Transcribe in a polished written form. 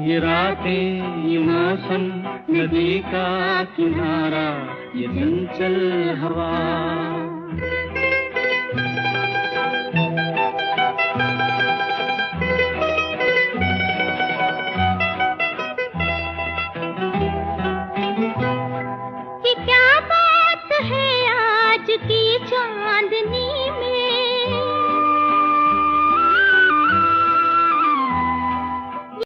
ये रातें, ये मौसम, नदी का किनारा, ये चंचल हवा। कि क्या बात है आज की चांदनी में,